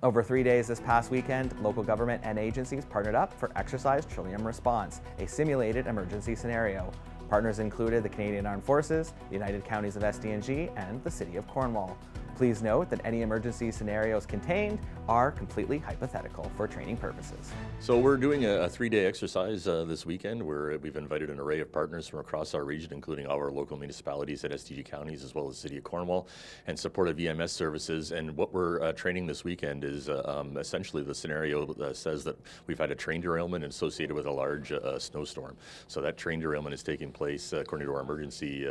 Over 3 days this past weekend, local government and agencies partnered up for Exercise Trillium Response, a simulated emergency scenario. Partners included the Canadian Armed Forces, the United Counties of SDNG, and the City of Cornwall. Please note that any emergency scenarios contained are completely hypothetical for training purposes. So we're doing a 3-day exercise this weekend where we've invited an array of partners from across our region, including our local municipalities at SDG counties as well as the City of Cornwall, and support of EMS services. And what we're training this weekend is essentially the scenario that says that we've had a train derailment associated with a large snowstorm. So that train derailment is taking place, according to our emergency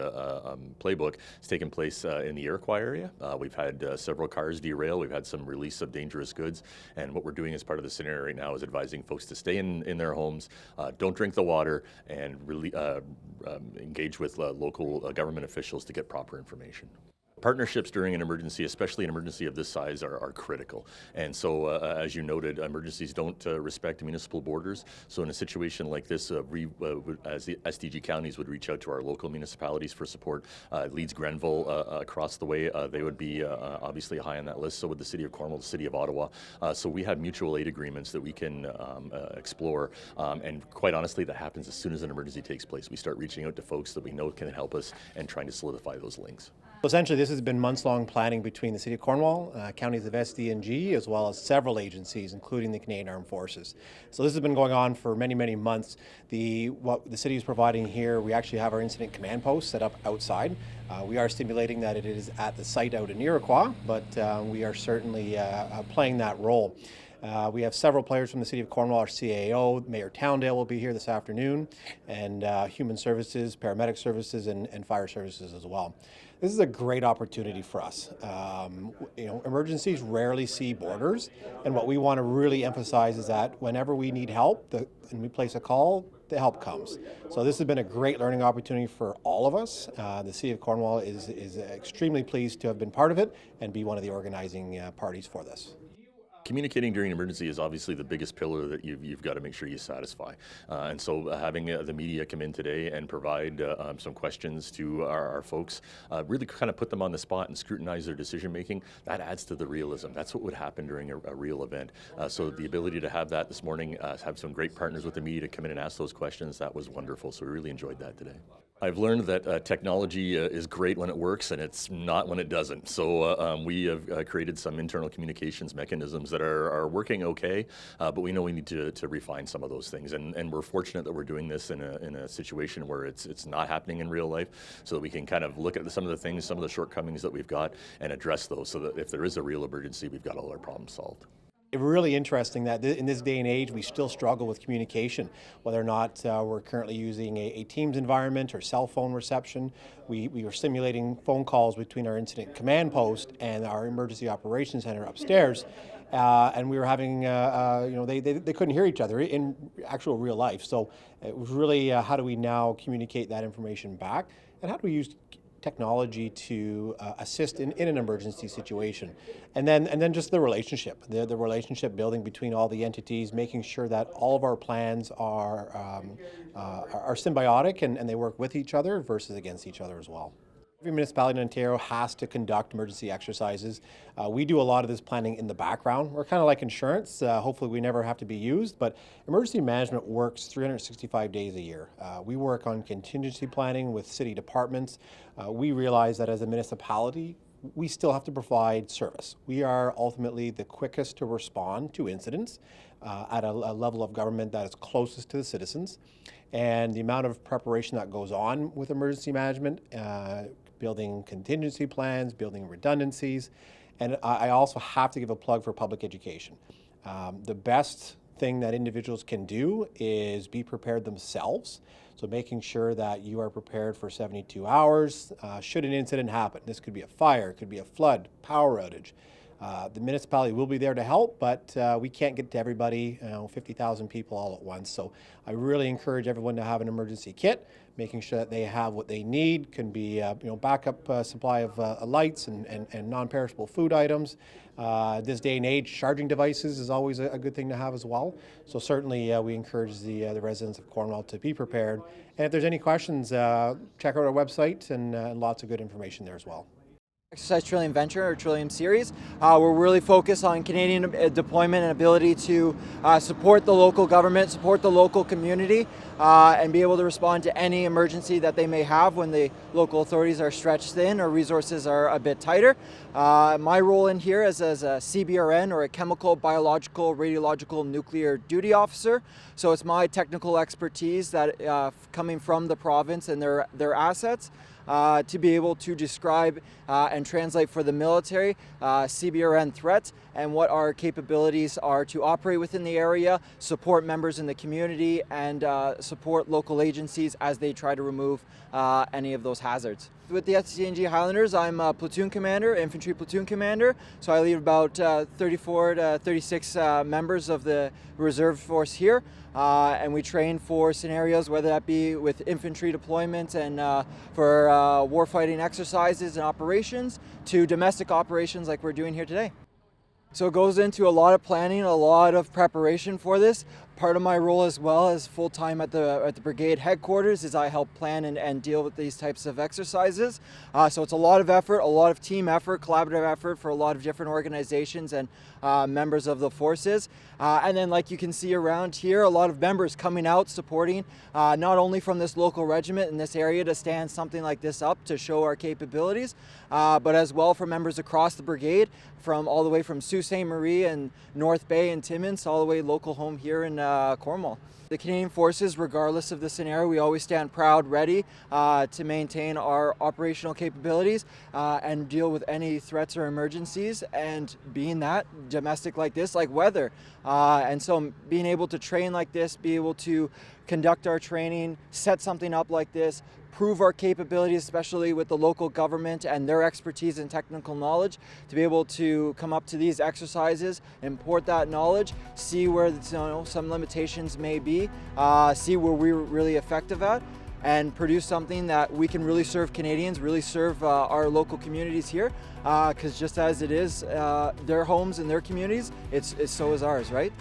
playbook, it's taking place in the Iroquois area. We've had several cars derail. We've had some release of dangerous goods. And what we're doing as part of the scenario right now is advising folks to stay in their homes, don't drink the water, and really engage with local government officials to get proper information. Partnerships during an emergency, especially an emergency of this size, are critical. And so, as you noted, emergencies don't respect municipal borders. So in a situation like this, as the SDG counties would reach out to our local municipalities for support, Leeds, Grenville across the way, they would be obviously high on that list. So would the City of Cornwall, the City of Ottawa. So we have mutual aid agreements that we can explore. And quite honestly, that happens as soon as an emergency takes place. We start reaching out to folks that we know can help us and trying to solidify those links. Essentially, this has been months-long planning between the City of Cornwall, counties of SDNG, as well as several agencies, including the Canadian Armed Forces. So this has been going on for many, many months. What the City is providing here, we actually have our incident command post set up outside. We are stimulating that it is at the site out in Iroquois, but we are certainly playing that role. We have several players from the City of Cornwall. Our CAO, Mayor Towndale will be here this afternoon, and Human Services, Paramedic Services, and Fire Services as well. This is a great opportunity for us. Emergencies rarely see borders, and what we want to really emphasize is that whenever we need help and we place a call, the help comes. So this has been a great learning opportunity for all of us. The City of Cornwall is extremely pleased to have been part of it and be one of the organizing parties for this. Communicating during an emergency is obviously the biggest pillar that you've got to make sure you satisfy. And so having the media come in today and provide some questions to our folks, really kind of put them on the spot and scrutinize their decision making, that adds to the realism. That's what would happen during a real event. So the ability to have that this morning, have some great partners with the media to come in and ask those questions, that was wonderful. So we really enjoyed that today. I've learned that technology is great when it works and it's not when it doesn't. So we have created some internal communications mechanisms that are working okay, but we know we need to refine some of those things. And we're fortunate that we're doing this in a situation where it's not happening in real life, so that we can kind of look at some of the things, some of the shortcomings that we've got, and address those so that if there is a real emergency, we've got all our problems solved. It's really interesting that in this day and age we still struggle with communication, whether or not we're currently using a Teams environment or cell phone reception. We are simulating phone calls between our incident command post and our emergency operations center upstairs, and we were having, they couldn't hear each other in actual real life. So it was really how do we now communicate that information back, and how do we use technology to assist in an emergency situation, and then just the relationship building between all the entities, making sure that all of our plans are symbiotic and they work with each other versus against each other as well. Every municipality in Ontario has to conduct emergency exercises. We do a lot of this planning in the background. We're kind of like insurance. Hopefully we never have to be used, but emergency management works 365 days a year. We work on contingency planning with city departments. We realize that as a municipality, we still have to provide service. We are ultimately the quickest to respond to incidents at a level of government that is closest to the citizens. And the amount of preparation that goes on with emergency management, building contingency plans, building redundancies. And I also have to give a plug for public education. The best thing that individuals can do is be prepared themselves. So making sure that you are prepared for 72 hours should an incident happen. This could be a fire, it could be a flood, power outage. The municipality will be there to help, but we can't get to everybody, 50,000 people all at once. So I really encourage everyone to have an emergency kit, making sure that they have what they need. Can be backup supply of lights and non-perishable food items. This day and age, charging devices is always a good thing to have as well. So certainly we encourage the residents of Cornwall to be prepared. And if there's any questions, check out our website and lots of good information there as well. Exercise Trillium Venture or Trillium series. We're really focused on Canadian deployment and ability to support the local government, support the local community, and be able to respond to any emergency that they may have when the local authorities are stretched thin or resources are a bit tighter. My role in here is as a CBRN, or a Chemical, Biological, Radiological, Nuclear Duty Officer. So it's my technical expertise that coming from the province and their assets, to be able to describe and translate for the military CBRN threats and what our capabilities are to operate within the area, support members in the community, and support local agencies as they try to remove any of those hazards. With the STNG Highlanders, I'm a platoon commander, infantry platoon commander, so I lead about 34 to 36 members of the reserve force here. And we train for scenarios, whether that be with infantry deployments and for warfighting exercises and operations, to domestic operations like we're doing here today. So it goes into a lot of planning, a lot of preparation for this. Part of my role as well as full-time at the brigade headquarters is I help plan and deal with these types of exercises. So it's a lot of effort, a lot of team effort, collaborative effort for a lot of different organizations and members of the forces. And then, like you can see around here, a lot of members coming out supporting, not only from this local regiment in this area to stand something like this up to show our capabilities, but as well for members across the brigade, from all the way from Sault Ste. Marie and North Bay and Timmins, all the way local home here in Cornwall. The Canadian Forces, regardless of the scenario, we always stand proud, ready to maintain our operational capabilities and deal with any threats or emergencies, and being that domestic like this, like weather. And so being able to train like this, be able to conduct our training, set something up like this, prove our capabilities, especially with the local government and their expertise and technical knowledge, to be able to come up to these exercises, import that knowledge, see where some limitations may be, see where we're really effective at, and produce something that we can really serve Canadians, really serve our local communities here, because just as it is their homes and their communities, so is ours, right?